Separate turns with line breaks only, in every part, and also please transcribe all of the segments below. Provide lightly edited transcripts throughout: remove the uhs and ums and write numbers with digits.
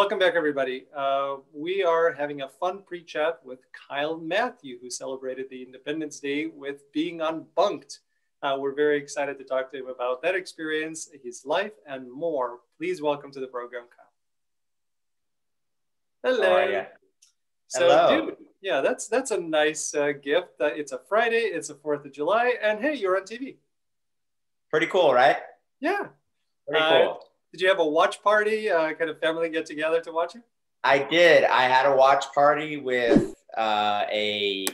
welcome back, everybody. We are having a fun pre-chat with Kyle Matthew, who celebrated the Independence Day with being on Bunk'd. We're very excited to talk to him about that experience, his life, and more. Please welcome to the program, Kyle. Hello.
How are you?
So,
Hello.
dude, yeah, that's a nice gift. It's a Friday, it's the 4th of July, and hey, you're on TV.
Pretty cool, right?
Yeah.
Pretty cool.
Did you have a watch party, kind of family get together to watch it?
I did. I had a watch party with a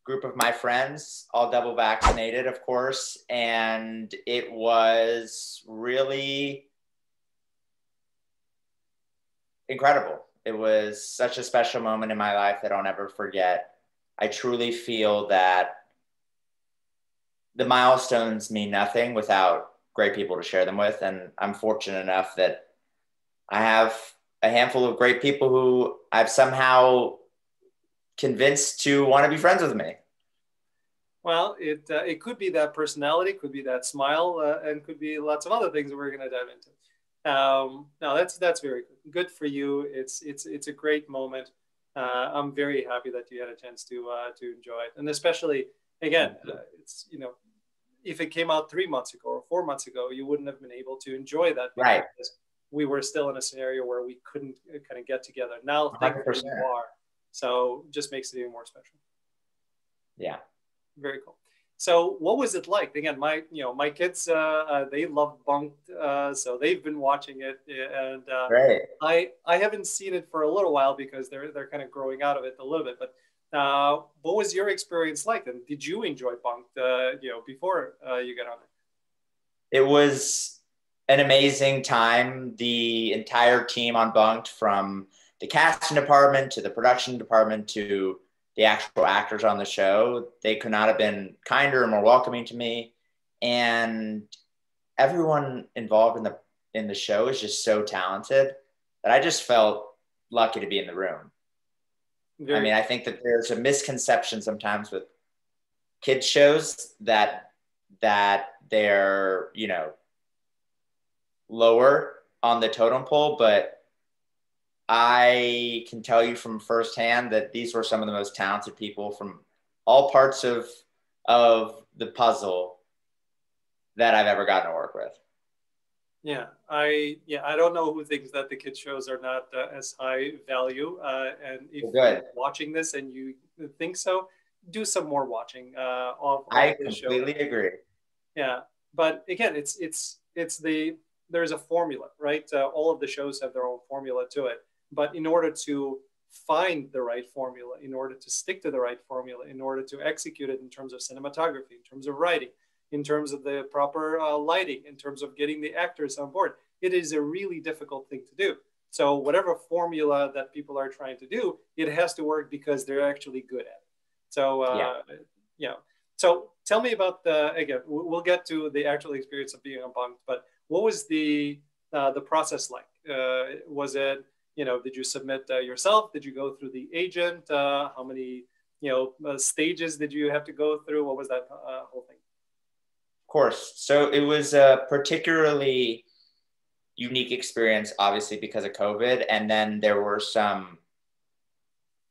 group of my friends, all double vaccinated, of course, and it was really incredible. It was such a special moment in my life that I'll never forget. I truly feel that the milestones mean nothing without great people to share them with. And I'm fortunate enough that I have a handful of great people who I've somehow convinced to want to be friends with me.
Well, it could be that personality, could be that smile, and could be lots of other things that we're going to dive into. No, that's very good for you. It's a great moment. I'm very happy that you had a chance to enjoy it, and especially again, it's if it came out 3 months ago or 4 months ago, you wouldn't have been able to enjoy that because
Right.
we were still in a scenario where we couldn't kind of get together. Now, thankfully, you are. So just makes it even more special.
Yeah.
Very cool. So what was it like? Again, my kids, they love Bunk'd, so they've been watching it, and
Great.
I haven't seen it for a little while because they're kind of growing out of it a little bit. But what was your experience like? And did you enjoy Bunk'd, before you got on it?
It was an amazing time. The entire team on Bunk'd, from the casting department to the production department to the actual actors on the show, they could not have been kinder and more welcoming to me. And everyone involved in the show is just so talented that I just felt lucky to be in the room. I think that there's a misconception sometimes with kids shows that they're, lower on the totem pole, but I can tell you from firsthand that these were some of the most talented people from all parts of the puzzle that I've ever gotten to work with.
Yeah, I don't know who thinks that the kids shows are not as high value. And if you're watching this and you think so, do some more watching of
I
the show.
completely agree.
Yeah, but again, there's a formula, right? All of the shows have their own formula to it. But in order to find the right formula, in order to stick to the right formula, in order to execute it in terms of cinematography, in terms of writing, in terms of the proper lighting, in terms of getting the actors on board, it is a really difficult thing to do. So whatever formula that people are trying to do, it has to work because they're actually good at it. So, So tell me about again, we'll get to the actual experience of being on Bunk'd, but what was the process like? Was it, did you submit yourself? Did you go through the agent? How many, stages did you have to go through? What was that whole thing?
Of course. So it was a particularly unique experience, obviously, because of COVID. And then there were some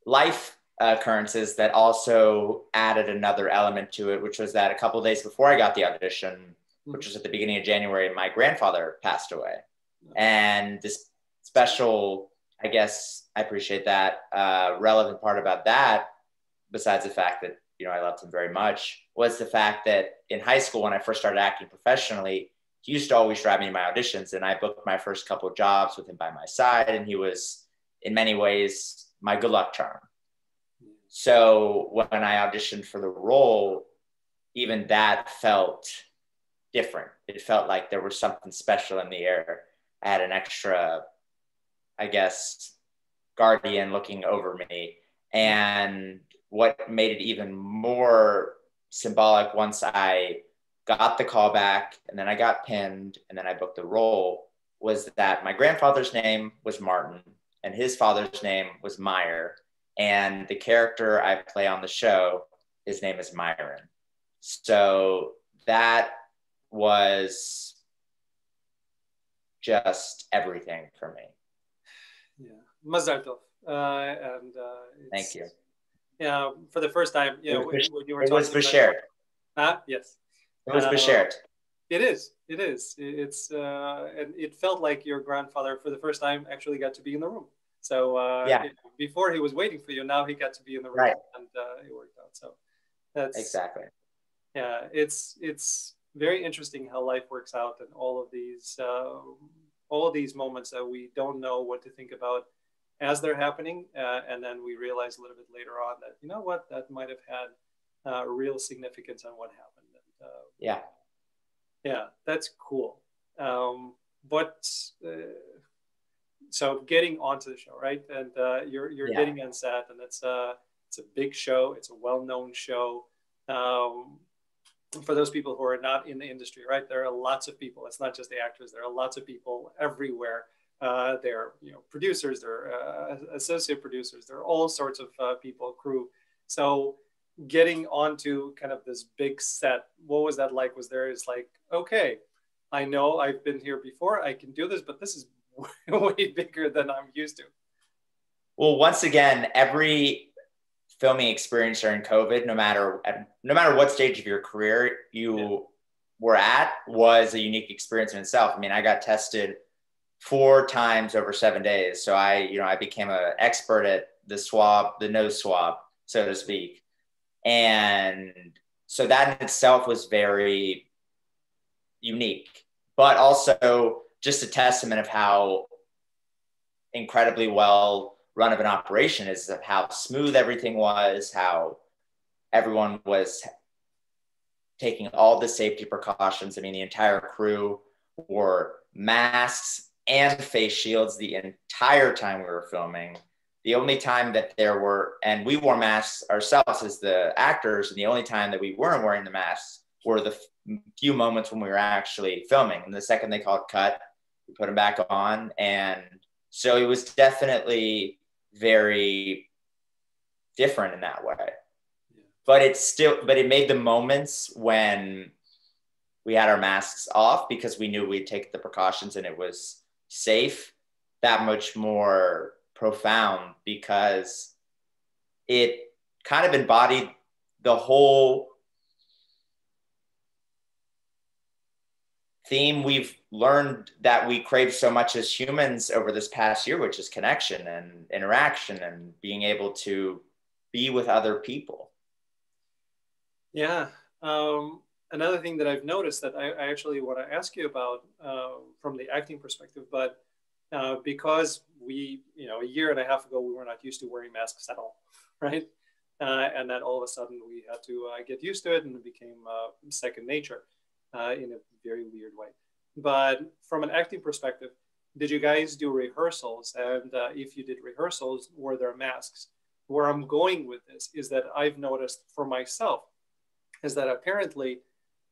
life occurrences that also added another element to it, which was that a couple of days before I got the audition, which was at the beginning of January, my grandfather passed away. And this special, I guess I appreciate that, relevant part about that, besides the fact that, I loved him very much, was the fact that in high school, when I first started acting professionally, he used to always drive me to my auditions, and I booked my first couple of jobs with him by my side, and he was, in many ways, my good luck charm. So when I auditioned for the role, even that felt different. It felt like there was something special in the air. I had an extra, I guess, guardian looking over me. And what made it even more symbolic, once I got the call back and then I got pinned and then I booked the role, was that my grandfather's name was Martin and his father's name was Meyer. And the character I play on the show, his name is Myron. So that was just everything for me.
Yeah. Mazal tov. And
Thank you.
yeah, for the first time, you know, when you were
It was
talking about,
Bashert.
yes,
It was
uh,
Bashert.
it is, it is. It's and it felt like your grandfather for the first time actually got to be in the room. So
Yeah,
before he was waiting for you, now he got to be in the room,
right.
and it worked out. So that's
Exactly.
yeah, it's very interesting how life works out, and all of these moments that we don't know what to think about as they're happening, and then we realize a little bit later on that, you know what, that might have had real significance on what happened. And
Yeah.
yeah, that's cool. But so getting onto the show, right? And you're
Yeah.
getting on set, and it's a big show. It's a well-known show. Um, for those people who are not in the industry, right? There are lots of people. It's not just the actors. There are lots of people everywhere. There are, you know, producers. There are associate producers. There are all sorts of people, crew. So getting onto kind of this big set, what was that like? Was there is like, okay, I know I've been here before. I can do this, but this is way bigger than I'm used to.
Well, once again, every filming experience during COVID, no matter what stage of your career you were at, was a unique experience in itself. I mean, I got tested 4 times over 7 days, so I became an expert at the nose swab, so to speak, and so that in itself was very unique, but also just a testament of how incredibly well run of an operation is, of how smooth everything was, how everyone was taking all the safety precautions. I mean, the entire crew wore masks and face shields the entire time we were filming. The only time that and we wore masks ourselves as the actors, and the only time that we weren't wearing the masks were the few moments when we were actually filming. And the second they called cut, we put them back on. And so it was definitely very different in that way. Yeah. But it made the moments when we had our masks off, because we knew we'd take the precautions and it was safe, that much more profound, because it kind of embodied the whole theme we've learned that we crave so much as humans over this past year, which is connection and interaction and being able to be with other people.
Yeah. Another thing that I've noticed that I actually want to ask you about from the acting perspective, but because we, you know, a year and a half ago, we were not used to wearing masks at all, right? And then all of a sudden we had to get used to it, and it became second nature in a very weird way. But from an acting perspective, did you guys do rehearsals? And if you did rehearsals, were there masks? Where I'm going with this is that I've noticed for myself is that apparently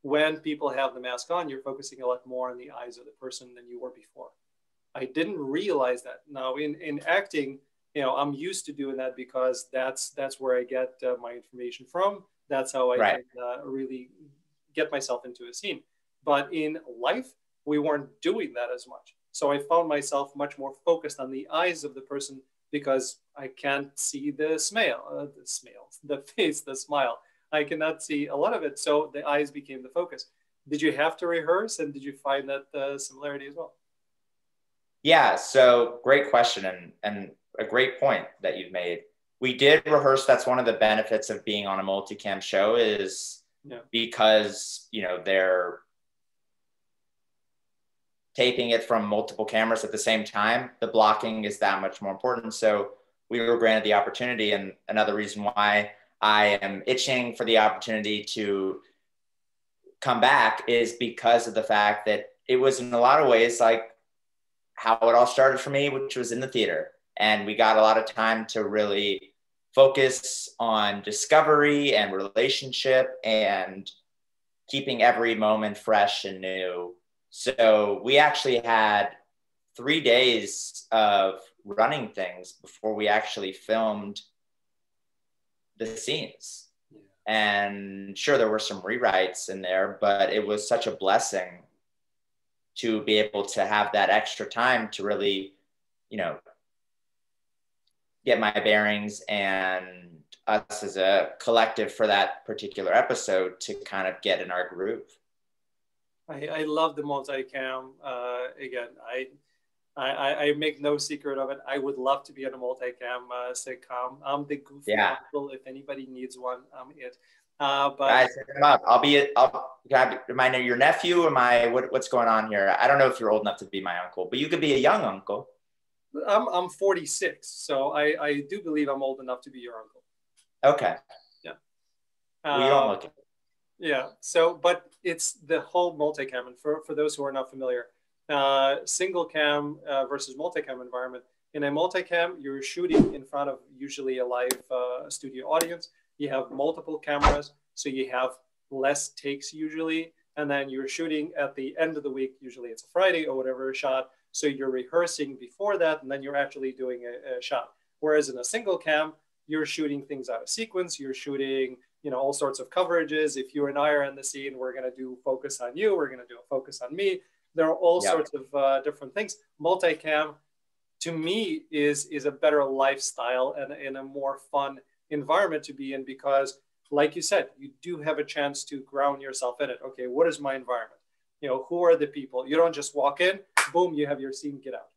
when people have the mask on, you're focusing a lot more on the eyes of the person than you were before. I didn't realize that. Now in acting, you know, I'm used to doing that because that's where I get my information from. That's how I can really get myself into a scene. But in life, we weren't doing that as much. So I found myself much more focused on the eyes of the person because I can't see the face, the smile. I cannot see a lot of it. So the eyes became the focus. Did you have to rehearse, and did you find that similarity as well?
Yeah, so great question, and a great point that you've made. We did rehearse. That's one of the benefits of being on a multicam show is because, you know, they're taping it from multiple cameras at the same time. The blocking is that much more important. So we were granted the opportunity, and another reason why I am itching for the opportunity to come back is because of the fact that it was in a lot of ways like how it all started for me, which was in the theater. And we got a lot of time to really focus on discovery and relationship and keeping every moment fresh and new. So we actually had 3 days of running things before we actually filmed the scenes. Yeah. And sure, there were some rewrites in there, but it was such a blessing to be able to have that extra time to really, you know, get my bearings and us as a collective for that particular episode to kind of get in our groove.
I love the multicam. Again, I make no secret of it. I would love to be on a multicam sitcom. I'm the goofy uncle. If anybody needs one, I'm it. But
guys, I'll be it. Am I your nephew? What's going on here? I don't know if you're old enough to be my uncle, but you could be a young uncle.
I'm 46, so I do believe I'm old enough to be your uncle.
Okay.
Yeah.
Well, you don't look it.
Yeah. So, but it's the whole multicam, and for those who are not familiar, single cam versus multicam environment. In a multicam, you're shooting in front of usually a live studio audience. You have multiple cameras, so you have less takes usually, and then you're shooting at the end of the week. Usually it's a Friday or whatever shot. So you're rehearsing before that, and then you're actually doing a shot. Whereas in a single cam, you're shooting things out of sequence. You're shooting, all sorts of coverages. If you and I are in the scene, we're going to do focus on you. We're going to do a focus on me. There are all sorts of different things. Multicam, to me, is a better lifestyle and a more fun environment to be in because, like you said, you do have a chance to ground yourself in it. Okay, what is my environment? Who are the people? You don't just walk in, boom, you have your scene, get out.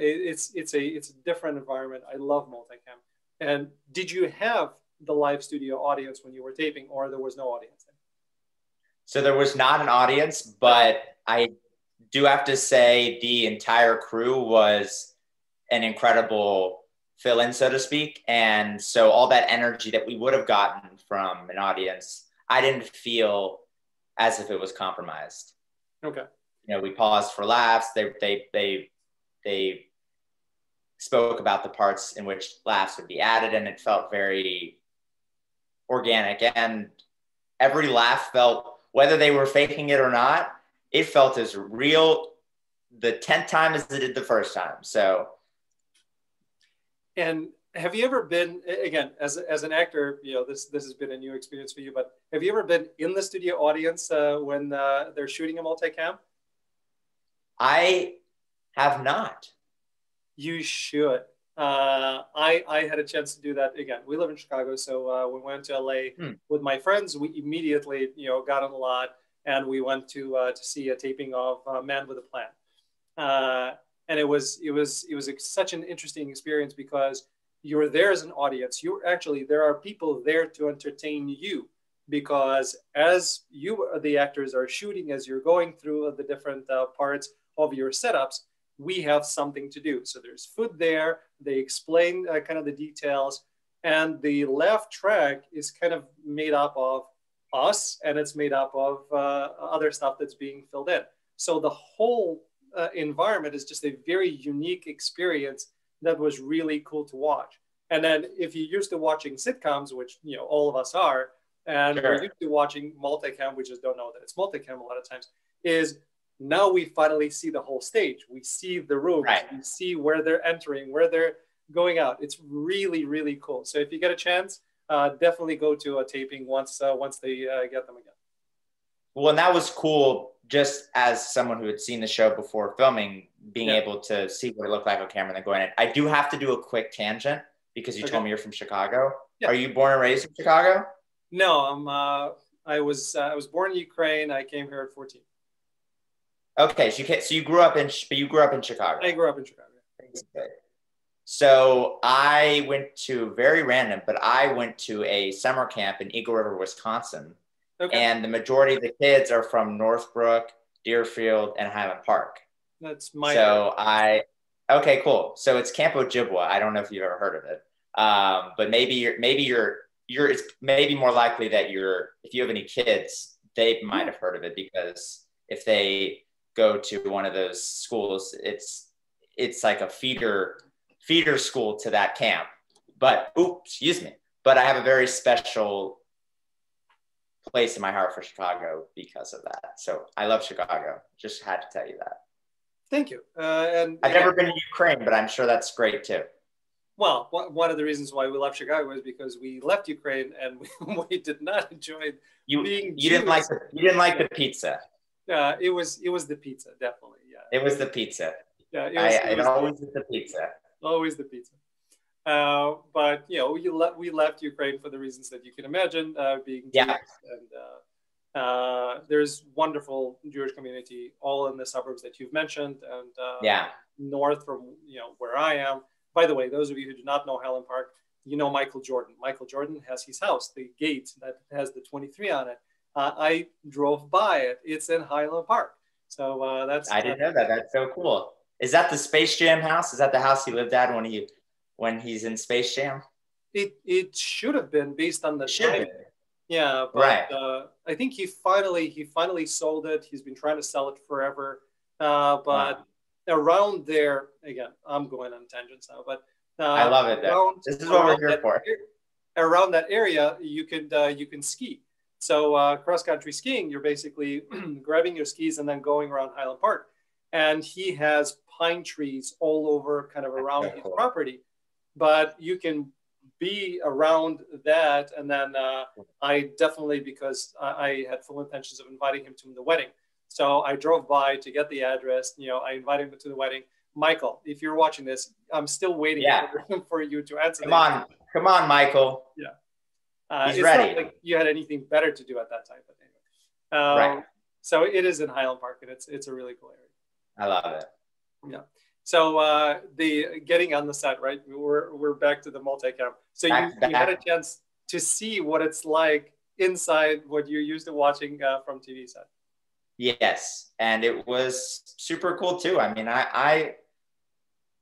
It's a different environment. I love multicam. And did you have the live studio audience when you were taping, or there was no audience?
So there was not an audience, but I do have to say the entire crew was an incredible fill-in, so to speak. And so all that energy that we would have gotten from an audience, I didn't feel as if it was compromised.
Okay.
We paused for laughs. They spoke about the parts in which laughs would be added, and it felt very organic. And every laugh felt, whether they were faking it or not, it felt as real the 10th time as it did the first time. So.
And have you ever been, again, as an actor, this has been a new experience for you, but have you ever been in the studio audience when they're shooting a multicam?
I have not.
You should. I had a chance to do that. Again, we live in Chicago, so we went to LA with my friends. We immediately, got on a lot, and we went to see a taping of Man with a Plan. And it was such an interesting experience because you're there as an audience. There are people there to entertain you because as you, the actors, are shooting, as you're going through the different parts of your setups, we have something to do. So there's food there. They explain kind of the details. And the laugh track is kind of made up of us, and it's made up of other stuff that's being filled in. So the whole environment is just a very unique experience that was really cool to watch. And then if you're used to watching sitcoms, which all of us are, and we're used to watching multicam, we just don't know that it's multicam a lot of times, is now we finally see the whole stage. We see the rooms, we see where they're entering, where they're going out. It's really, really cool. So if you get a chance, definitely go to a taping once they get them again.
Well, and that was cool just as someone who had seen the show before filming, being able to see what it looked like on camera and then going in. I do have to do a quick tangent because you told me you're from Chicago. Yeah. Are you born and raised in Chicago?
No, I was born in Ukraine. I came here at 14.
Okay, so you grew up in Chicago.
I grew up in Chicago.
So I went to, very random, but I went to a summer camp in Eagle River, Wisconsin. Okay. And the majority of the kids are from Northbrook, Deerfield, and Highland Park.
That's my
okay, cool. So it's Camp Ojibwa. I don't know if you've ever heard of it. But it's maybe more likely that if you have any kids, they might have heard of it, because if they go to one of those schools, it's like a feeder school to that camp. But I have a very special place in my heart for Chicago because of that. So I love Chicago. Just had to tell you that.
Thank you. And
I've never been to Ukraine, but I'm sure that's great too.
Well, one of the reasons why we love Chicago is because we left Ukraine and we did not enjoy being. You didn't like
the pizza.
It was the pizza, definitely. Yeah.
It was the pizza.
Yeah, it was
always was the pizza.
Always the pizza. But we left Ukraine for the reasons that you can imagine, being Jews,
Yeah.
and there's wonderful Jewish community all in the suburbs that you've mentioned, and
Yeah.
north from where I am. By the way, those of you who do not know Highland Park, Michael Jordan. Michael Jordan has his house, the gate that has the 23 on it. I drove by it. It's in Highland Park. So
I didn't know that. That's so cool. Is that the Space Jam house? Is that the house he lived at when he's in Space Jam?
It should have been based on the time. Yeah, but
right.
I think he finally sold it. He's been trying to sell it forever. But around there, again, I'm going on tangents now, but
I love it. This is what we're here for.
Around that area, you can ski. So cross-country skiing, you're basically grabbing your skis and then going around Highland Park. And he has pine trees all over, kind of around his property. But you can be around that. And then I definitely, because I had full intentions of inviting him to the wedding. So I drove by to get the address. I invited him to the wedding. Michael, if you're watching this, I'm still waiting for you to answer.
Come on, Michael.
Yeah.
He's ready.
Not like you had anything better to do at that time, but anyway.
Right.
So it is in Highland Park, and it's a really cool area.
I love it.
Yeah. So the getting on the set, right? We're back to the multicam. So you had a chance to see what it's like inside what you're used to watching from TV set.
Yes, and it was super cool too. I mean, I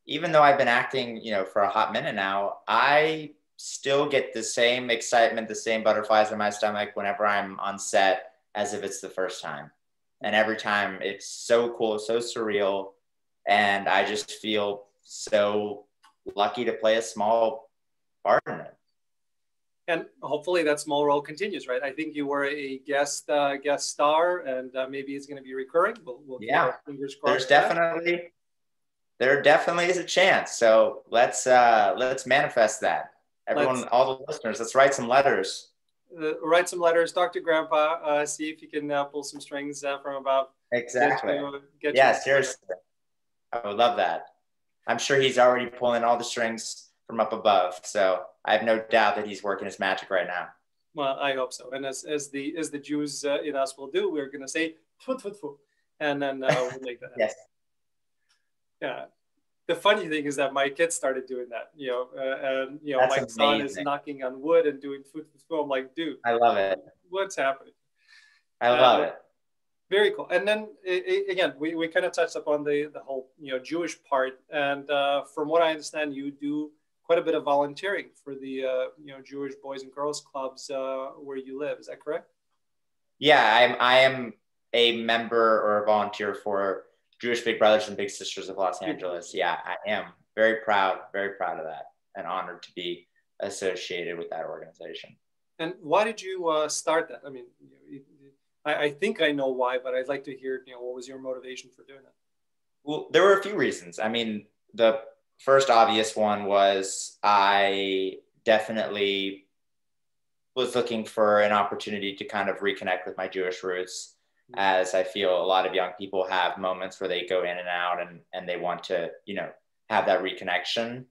even though I've been acting, for a hot minute now, I still get the same excitement, the same butterflies in my stomach whenever I'm on set as if it's the first time. And every time it's so cool, so surreal. And I just feel so lucky to play a small part in it.
And hopefully that small role continues, right? I think you were a guest star, and maybe it's going to be recurring. We'll keep our fingers crossed.
There definitely is a chance. So let's manifest that. Everyone, all the listeners, let's write some letters.
Write some letters, talk to Grandpa, see if you can pull some strings from above.
Exactly. Seriously. I would love that. I'm sure he's already pulling all the strings from up above. So I have no doubt that he's working his magic right now.
Well, I hope so. And as the Jews in us will do, we're going to say, tfu, tfu, tfu, and then we'll make that happen.
Yes.
Yeah. The funny thing is that my kids started doing that, and my son is knocking on wood and doing tfu, tfu, tfu. I'm like, dude,
I love it.
What's happening?
I love it.
Very cool. And then again, we kind of touched upon the whole Jewish part, and from what I understand, you do quite a bit of volunteering for the Jewish Boys and Girls Clubs where you live. Is that correct?
Yeah, I am a member or a volunteer for Jewish Big Brothers and Big Sisters of Los Angeles. Yeah, I am very proud of that, and honored to be associated with that organization.
And why did you start that? I mean, I think I know why, but I'd like to hear, what was your motivation for doing that?
Well, there were a few reasons. I mean, the first obvious one was I definitely was looking for an opportunity to kind of reconnect with my Jewish roots, as I feel a lot of young people have moments where they go in and out and they want to, have that reconnection.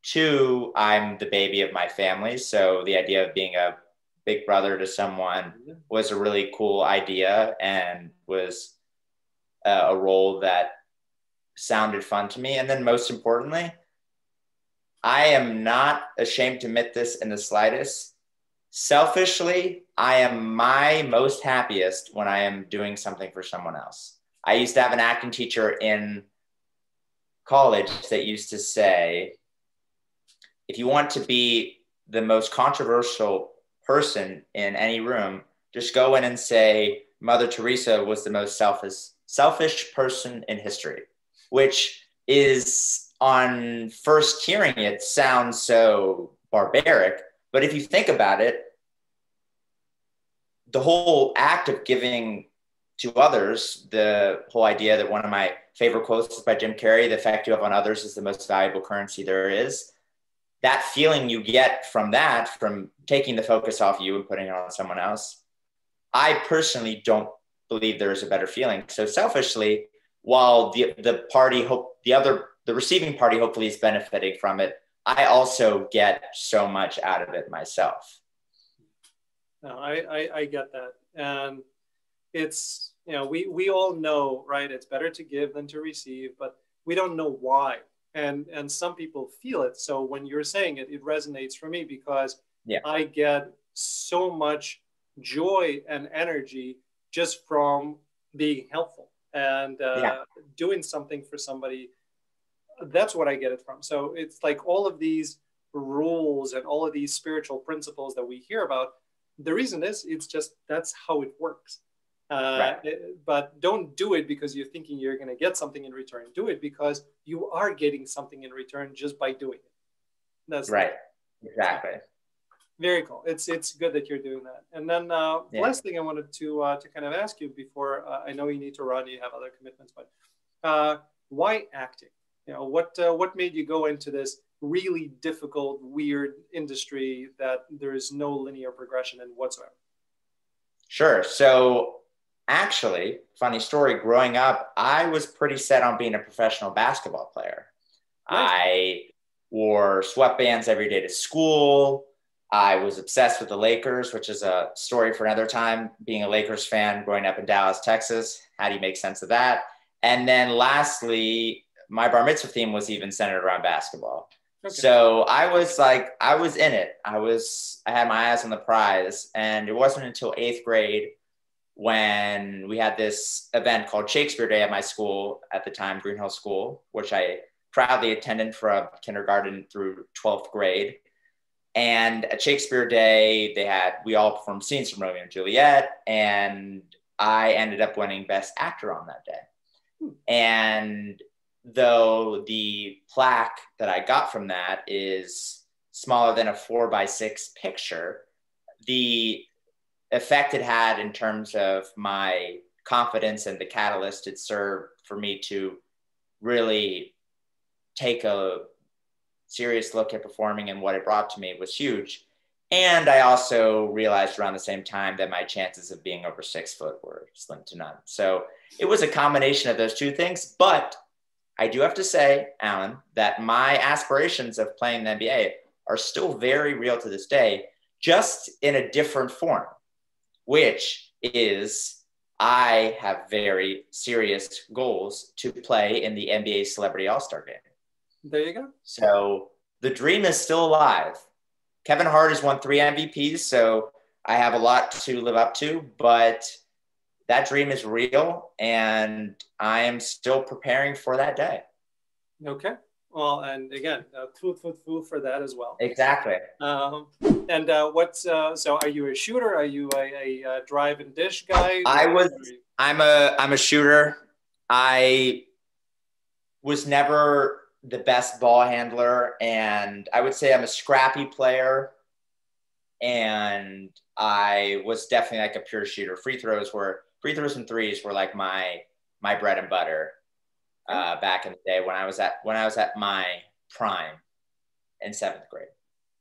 Two, I'm the baby of my family. So the idea of being a big brother to someone was a really cool idea and was a role that sounded fun to me. And then most importantly, I am not ashamed to admit this in the slightest. Selfishly, I am my most happiest when I am doing something for someone else. I used to have an acting teacher in college that used to say, if you want to be the most controversial person in any room, just go in and say Mother Teresa was the most selfish person in history, which is, on first hearing it, sounds so barbaric. But if you think about it, the whole act of giving to others, the whole idea that one of my favorite quotes is by Jim Carrey, the effect you have on others is the most valuable currency there is. That feeling you get from that, from taking the focus off you and putting it on someone else, I personally don't believe there is a better feeling. So selfishly, while the receiving party hopefully is benefiting from it, I also get so much out of it myself.
No, I get that. And it's, you know, we all know, right? It's better to give than to receive, but we don't know why. And some people feel it. So when you're saying it, it resonates for me because
Yeah.
I get so much joy and energy just from being helpful and
Yeah.
doing something for somebody. That's what I get it from. So it's like all of these rules and all of these spiritual principles that we hear about. The reason is it's just that's how it works.
Right.
But don't do it because you're thinking you're going to get something in return. Do it because you are getting something in return just by doing it. That's
right. Exactly.
Very cool. It's good that you're doing that. And then the last thing I wanted to kind of ask you before I know you need to run, you have other commitments, but why acting? You know, what made you go into this really difficult, weird industry that there is no linear progression in whatsoever?
Sure. So actually, funny story, growing up, I was pretty set on being a professional basketball player. Nice. I wore sweatbands every day to school. I was obsessed with the Lakers, which is a story for another time. Being a Lakers fan, growing up in Dallas, Texas, how do you make sense of that? And then lastly, my bar mitzvah theme was even centered around basketball. Okay. So I was in it. I had my eyes on the prize. And it wasn't until 8th grade when we had this event called Shakespeare Day at my school at the time, Green Hill School, which I proudly attended from kindergarten through 12th grade. And at Shakespeare Day, we all performed scenes from Romeo and Juliet, and I ended up winning Best Actor on that day. And though the plaque that I got from that is smaller than a 4x6 picture, the effect it had in terms of my confidence and the catalyst it served for me to really take a serious look at performing and what it brought to me was huge. And I also realized around the same time that my chances of being over 6 foot were slim to none. So it was a combination of those two things. But I do have to say, Alan, that my aspirations of playing the NBA are still very real to this day, just in a different form, which is I have very serious goals to play in the NBA Celebrity All-Star Game.
There you go.
So the dream is still alive. Kevin Hart has won 3 MVPs, so I have a lot to live up to, but that dream is real, and I am still preparing for that day.
Okay. Well, and again, food for that as well.
Exactly.
So are you a shooter? Are you a drive and dish guy?
I'm a shooter. I was never the best ball handler, and I would say I'm a scrappy player, and I was definitely like a pure shooter. Free throws and threes were like my bread and butter back in the day when I was at my prime in 7th grade.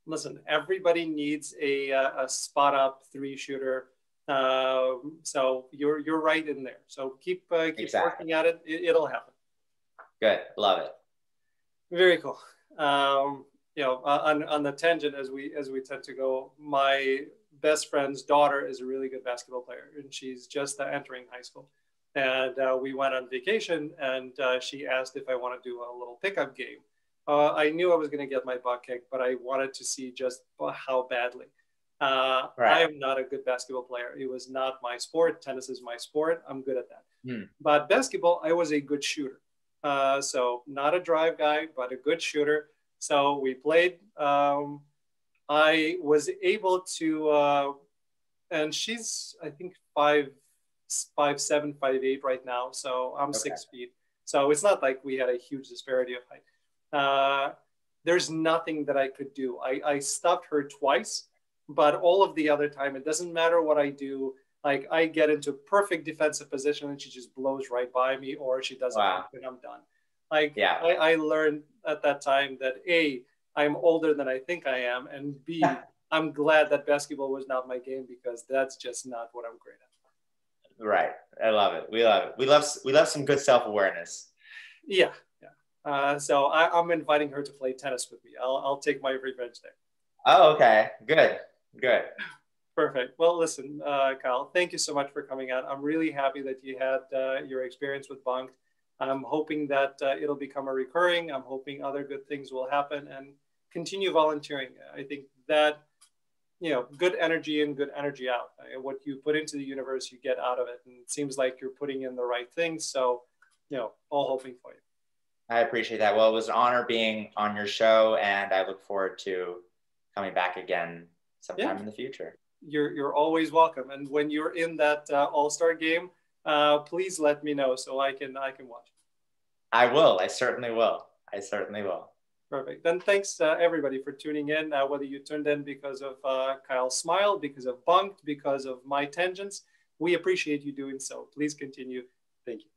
Listen, everybody needs a spot up 3 shooter. So you're right in there. So keep exactly. Working at it. It'll happen.
Good, love it.
Very cool. On the tangent as we tend to go, my best friend's daughter is a really good basketball player, and she's just entering high school. And we went on vacation, and she asked if I want to do a little pickup game. I knew I was going to get my butt kicked, but I wanted to see just how badly. Right. I am not a good basketball player. It was not my sport. Tennis is my sport. I'm good at that. But basketball, I was a good shooter. So not a drive guy, but a good shooter. So we played. I was able to, and she's, I think, 5'7", 5'8" right now. So I'm 6 feet. So it's not like we had a huge disparity of height. There's nothing that I could do. I stopped her twice, but all of the other time, it doesn't matter what I do. Like I get into perfect defensive position and she just blows right by me, or she doesn't, and I'm done. Like I learned at that time that A, I'm older than I think I am, and B, I'm glad that basketball was not my game because that's just not what I'm great at.
Right. I love it. We love it. We love some good self-awareness.
Yeah. So I'm inviting her to play tennis with me. I'll take my revenge there.
Oh, okay. Good. Good.
Perfect. Well, listen, Kyle, thank you so much for coming out. I'm really happy that you had your experience with Bunk'd. I'm hoping that it'll become a recurring. I'm hoping other good things will happen and continue volunteering. I think that, good energy in, good energy out. What you put into the universe, you get out of it. And it seems like you're putting in the right things. So, all hoping for you.
I appreciate that. Well, it was an honor being on your show, and I look forward to coming back again sometime in the future.
You're always welcome. And when you're in that All-Star game, please let me know so I can watch.
I will. I certainly will. I certainly will.
Perfect. Then thanks everybody for tuning in. Whether you tuned in because of Kyle's smile, because of Bunk'd, because of my tangents, we appreciate you doing so. Please continue. Thank you.